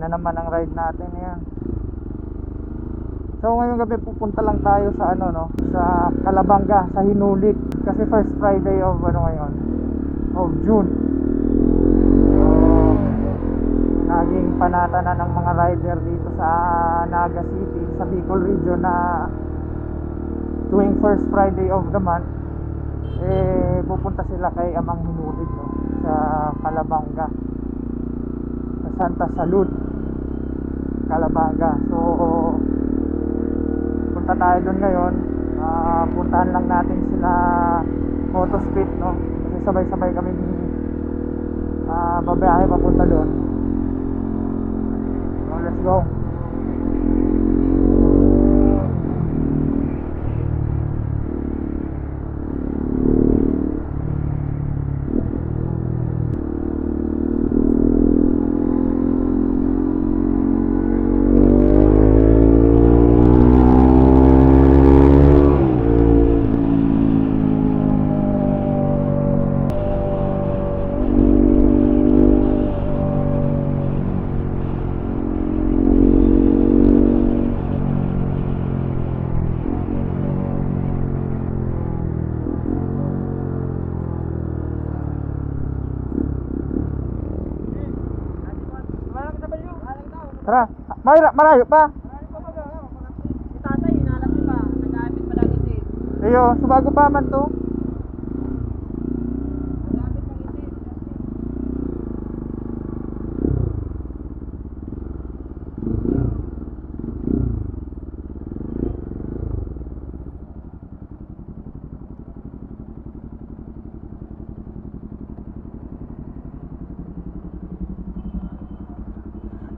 na naman ang ride natin yan. So ngayong gabi pupunta lang tayo sa ano no, sa Calabanga, sa Hinulit, kasi first Friday of ano ngayon, of June. So naging panata na ng mga rider dito sa Naga City, sa Bicol region, na tuwing first Friday of the month pupunta sila kay Amang Hinulit no, sa Calabanga, sa Santa Salud, Calabanga. So punta tayo doon ngayon. Puntahan lang natin sila Motospeed no, kasi sabay-sabay kami babiyahe papunta doon. So let's go. Tara, marayo pa. Si tatay, hinalap niyo pa. Nag-aamit pa lang isin. Ayo, subago pa man to. Nag-aamit lang isin.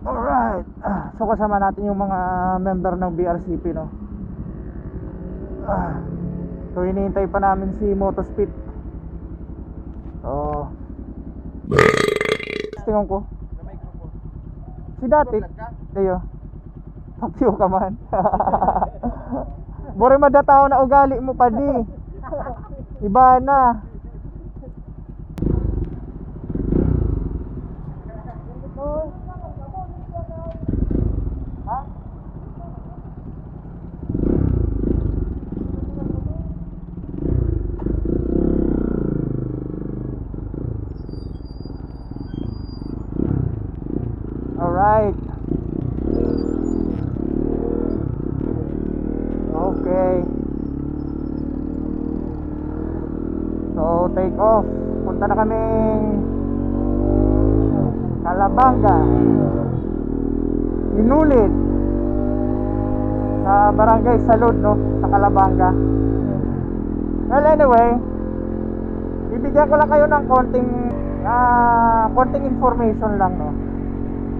Alright. So kasama natin yung mga member ng BRCP no. So hinihintay pa namin si Motospeed. So tingnan ko. Si dati ayo. Pakyo ka man. Bore madataw na ugali mo pa di. Iba na. Alright. Okay. So take off. Punta na kaming Calabanga, Hinulit, sa Barangay Salud no, sa Calabanga. Well anyway, bibigyan ko lang kayo ng konting information lang no.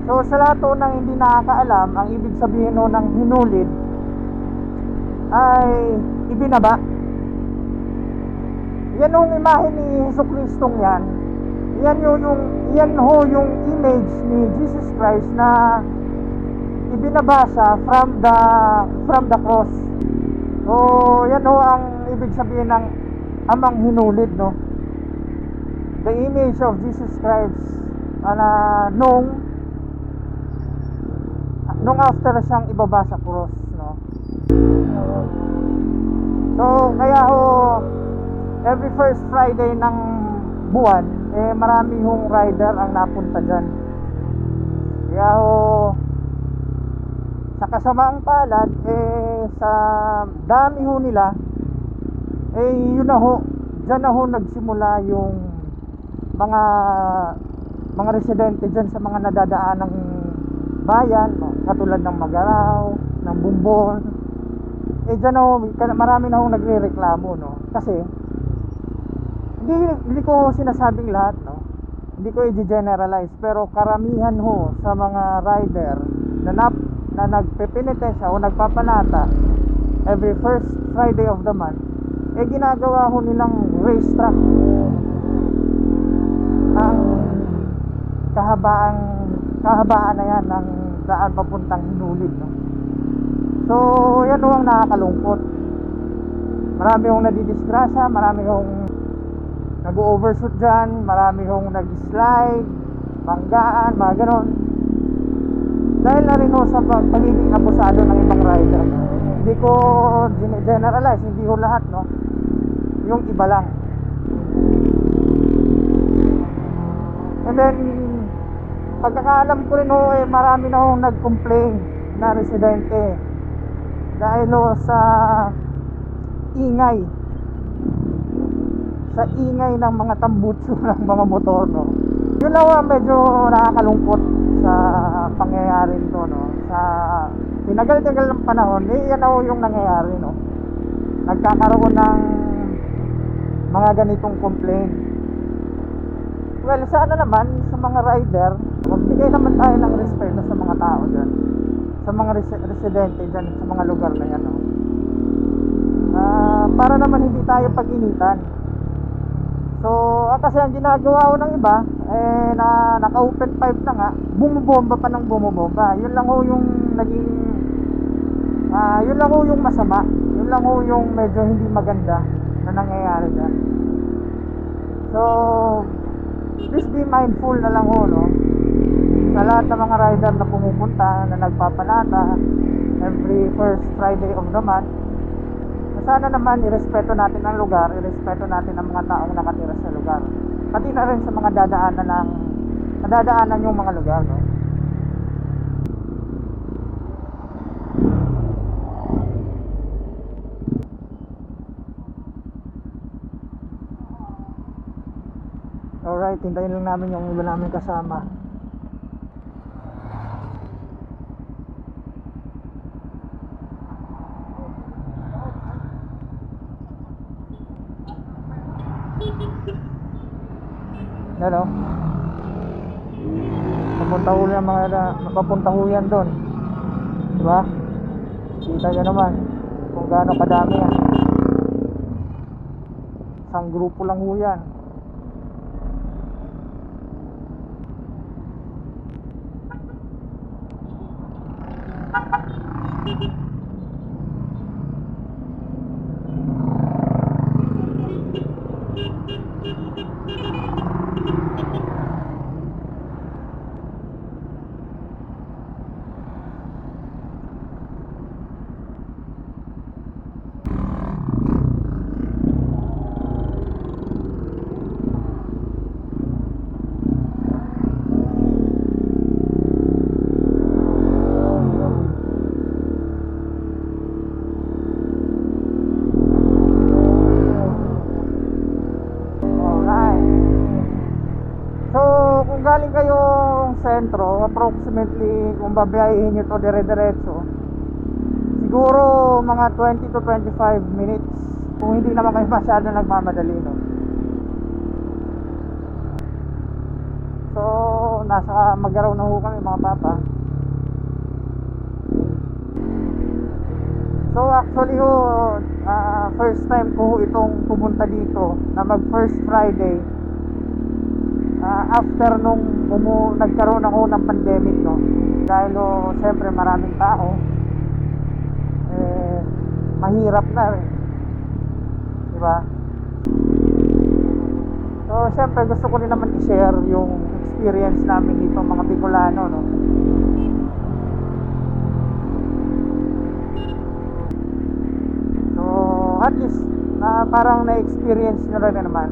So sa lahat po ng hindi nakakaalam, ang ibig sabihin no ng Hinulit ay ibinaba. Yan yung imahe ni Jesucristong yan. Yan yung image ni Jesus Christ na ibinaba siya from the cross. So yan ho ang ibig sabihin ng Amang Hinulit no. The image of Jesus Christ nung after siyang ibaba sa cross no. So kaya ho every first Friday ng buwan marami hong rider ang napunta dyan. Kaya ho sa kasamaang palad sa dami ho nila yun na ho, dyan na ho nagsimula yung mga residente dyan sa mga nadadaan ng bayan katulad ng Magaraw, ng Bumbon. Dyan ho, marami na ho nagre-reklamo no. Kasi hindi ko sinasabing lahat no. Hindi ko i-generalize, pero karamihan ho sa mga rider na nagpepenitensya o nagpapanata every first Friday of the month ginagawa ho nilang racetrack ang kahabaan na yan ng daan papuntang Hinulit no? So yan ho ang nakakalungkot. Marami hong nadidisgrasya, marami hong nag-overshoot dyan, marami hong nag-slide, banggaan, mga ganon. dahil na rin ho sa pagiging abusado ng ibang rider. Hindi ko generalize, hindi ho lahat, no? Yung iba lang. And then pagkakaalam ko rin ho, marami na hong nag-complain na residente dahil ho sa ingay ng mga tambutso ng mga motor, no? Yun lang ho, medyo nakakalungkot sa pangyayari nito, no? Sa tinagal-tagal ng panahon, yan ho yung nangyayari, no? Nagkakaroon ng mga ganitong complaint. Well, sana naman sa mga rider, magbigay naman tayo ng respeto sa mga tao dyan, sa mga residente dyan, sa mga lugar na yan, no? Para naman hindi tayo pag-initan. So, kasi ang ginagawa ko ng iba, naka-open pipe na nga, bumubomba pa ng bumubomba. Yun lang ho yung naging, yun lang ho yung masama. Yun lang ho yung medyo hindi maganda na nangyayari dyan. So, please be mindful na lang ho, no? Sa lahat ng mga rider na pumupunta, na nagpapalata every first Friday of the month, sana naman irespeto natin ang lugar, irespeto natin ang mga taong nakatira sa lugar, pati na rin sa mga nadadaanan yung mga lugar, no? Alright, hintayin lang namin yung iba namin kasama. Hello. Papunta ho yan mapapunta ho yan doon. Diba? Kita nyo naman kung gaano kadami yan. Isang grupo lang ho yan. Galing kayong sentro, approximately kung babiyahin nyo to dire-diretso, siguro mga 20 to 25 minutes kung hindi naman kayo masyado nagmamadali, no? So nasa Magaraw na ho kami, mga papa. So actually ho, first time ko itong pumunta dito na mag first Friday after nung nagkaroon ako ng pandemic, no? Dahil syempre maraming tao, mahirap na rin, diba? So syempre gusto ko rin naman i-share yung experience namin dito, mga Bicolano, no? So at least parang na-experience nyo rin naman.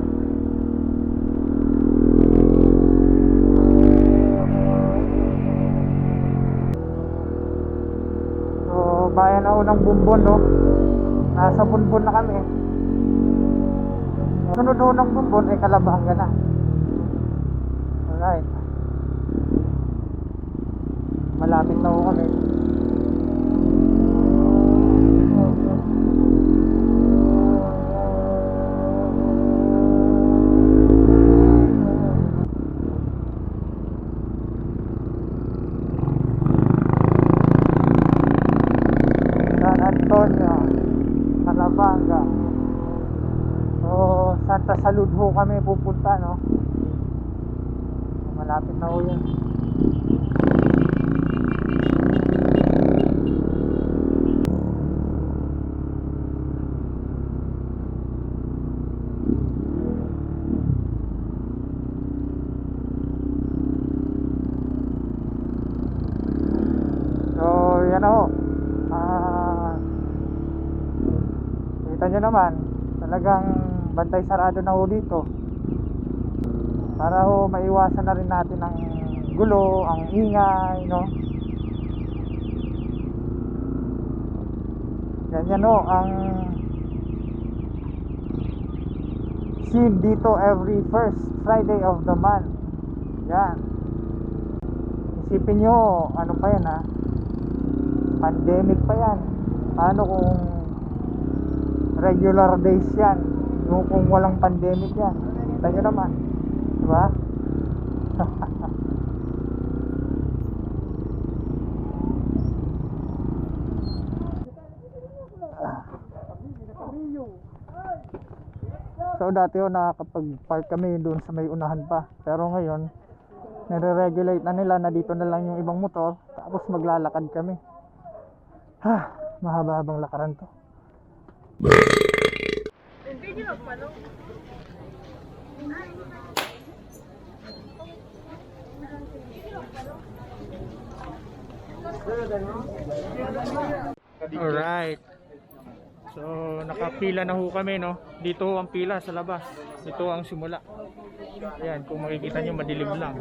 Bayan ako ng Bumbon, no? Nasa Bumbon na kami. Sunod ho ng Bumbon ay Kalabanga na. Alright, malapit na ho kami. Kalabanga. So Santa Salud ho kami pupunta, no? Malapit na ho yun. nyo naman, talagang bantay sarado na ho dito para ho maiwasan na rin natin ang gulo, ang ingay, no? Ganyan ho ang scene dito every first Friday of the month. Yan. Isipin nyo, ano pa yan ha? Pandemic pa yan. Paano kung regular days yan? Yung kung walang pandemic yan? Kita nyo naman, diba? So dati ho nakakapag-park kami doon sa may unahan pa. Pero ngayon, nire-regulate na nila na dito na lang yung ibang motor. Tapos maglalakad kami. Mahaba-habang lakaran to. Alright. So nakapila na ho kami, no. Dito ang pila sa labas. Dito ang simula. Ayan, kung makikita nyo madilim lang.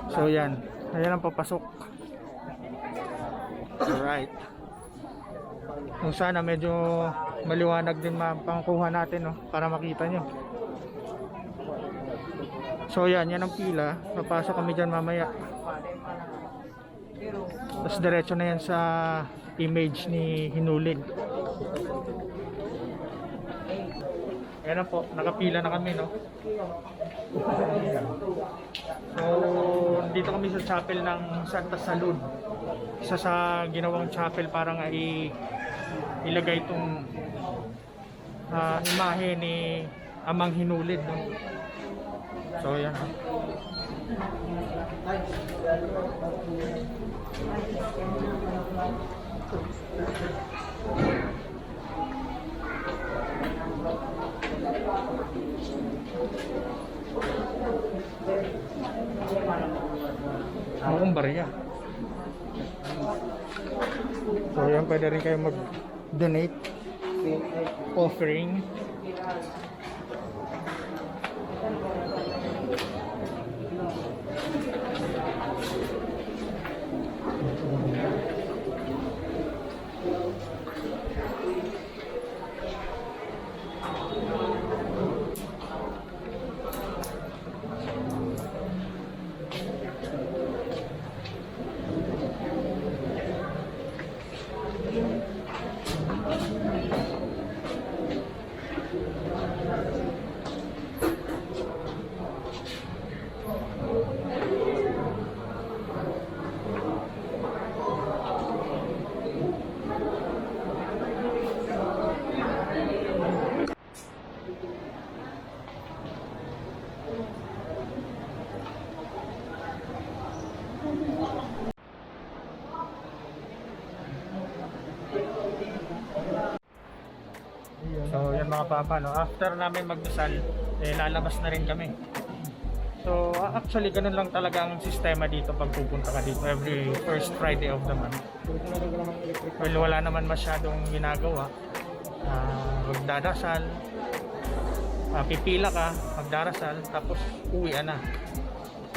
So yan. Ayan ang papasok. Alright. Kung sana medyo maliwanag din pangkuha natin, no, para makita nyo. So yan ang pila. Papasok kami dyan mamaya. Tapos diretso na yan sa image ni Hinulig. Ayan na po, nakapila na kami, no. So dito kami sa chapel ng Santa Salud. Isa sa ginawang chapel para nga ilagay itong imahe ni Amang Hinulid, no? So yan, no? Ang barya. So yan, pwede rin kayo mag-donate offering. So yan mga papa, no? After namin magdasal, lalabas na rin kami. So actually ganun lang talaga ang sistema dito pag pupunta ka dito every first Friday of the month. Well, wala naman masyadong ginagawa. Magdadasal, pipila ka, magdarasal, tapos uwian na.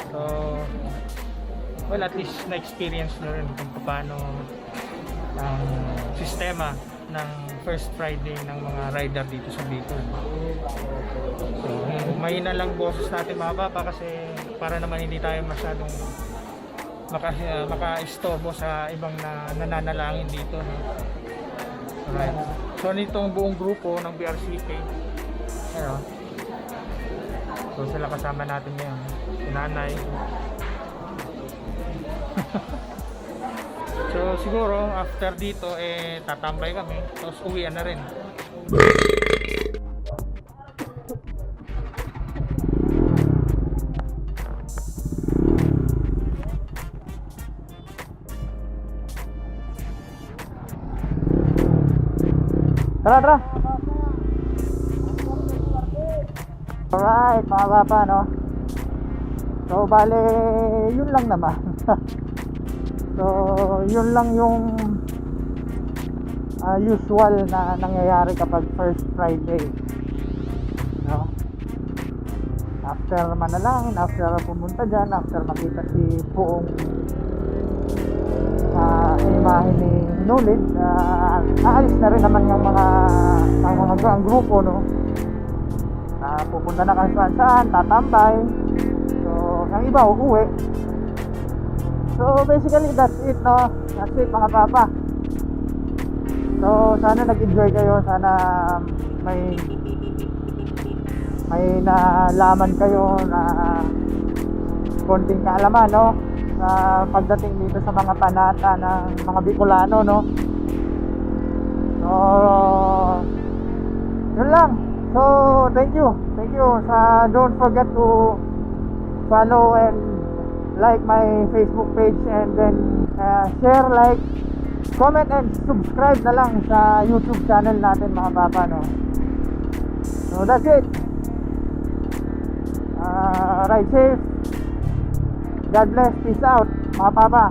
So well, at least na-experience nyo rin kung paano ang sistema ng first Friday ng mga rider dito sa Bicol. So mahina lang boses natin mga papa kasi para naman hindi tayo masyadong maka-istorbo sa ibang nananalangin dito, no? Alright. So nitong buong grupo ng BRCK, ayun. So sila kasama natin ngayon, si nanay. So siguro after dito tatambay kami, tapos uwian na rin. Tara. Alright mga papa, no? So bale yun lang naman. So yun lang yung usual na nangyayari kapag first Friday, no? After manalangin, after pumunta dyan, after makita si buong imahe ni Hinulid, aalis na rin naman yung ang grupo, no? Pupunta na kasi saan, tatambay. So, ang iba uuwi. So, basically, that's it, no? That's it, mga papa. So, sana nag-enjoy kayo. Sana may nalaman kayo na konting kaalaman, no? Sa pagdating dito sa mga panata ng mga Bicolano, no? So, yun lang. So, thank you. Don't forget to follow and like my Facebook page, and then share, like, comment and subscribe na lang sa YouTube channel natin, mga papa, no? So that's it. Ride safe. God bless. Peace out, mga papa.